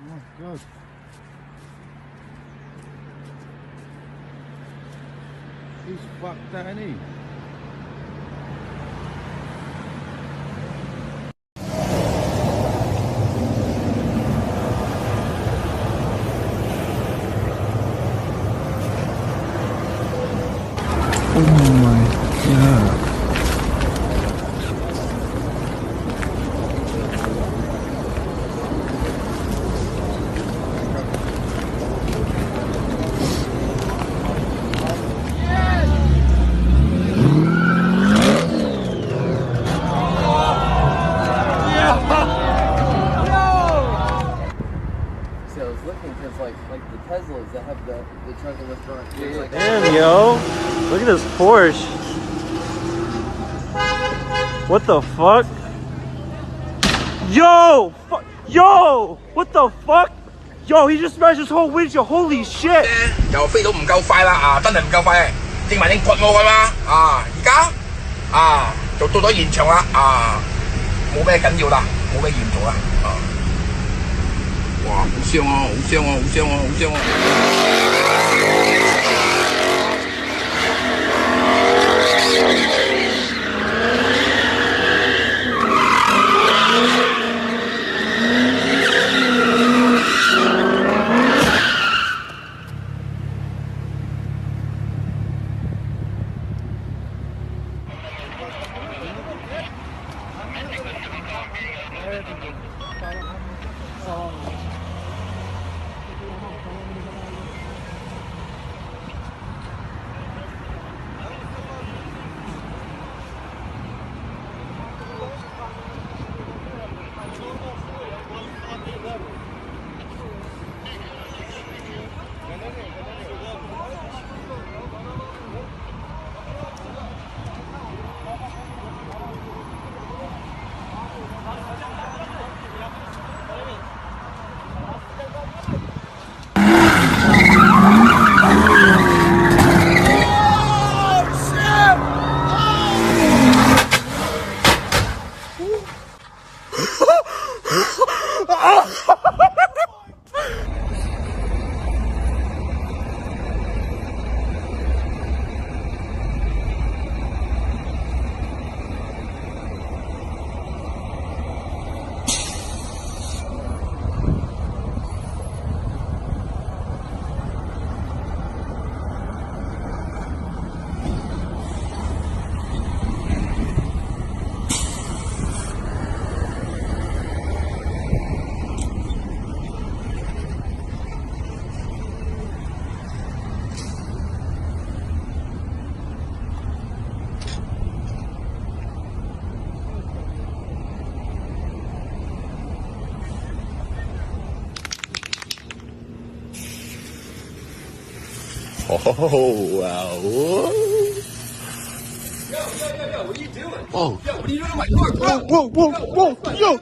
God. He's fucked, ain't he? Oh my God. I was looking because like the Teslas that have the trunk in the front. Like, Damn, yo. Look at this Porsche. What the fuck? Yo! Yo! What the fuck? Yo, he just smashed his whole windshield. Holy shit! 又飛到唔夠快啦啊！真係唔夠快，英文英潑我㗎嘛啊！而家啊就到咗現場啦啊，冇咩緊要啦，冇咩嚴重啦啊！哇，好傷啊！好傷啊！好傷啊！好傷啊！Oh, wow. Yo, what are you doing? Oh. Yo, what are you doing to my car, bro? Whoa, whoa, whoa, yo.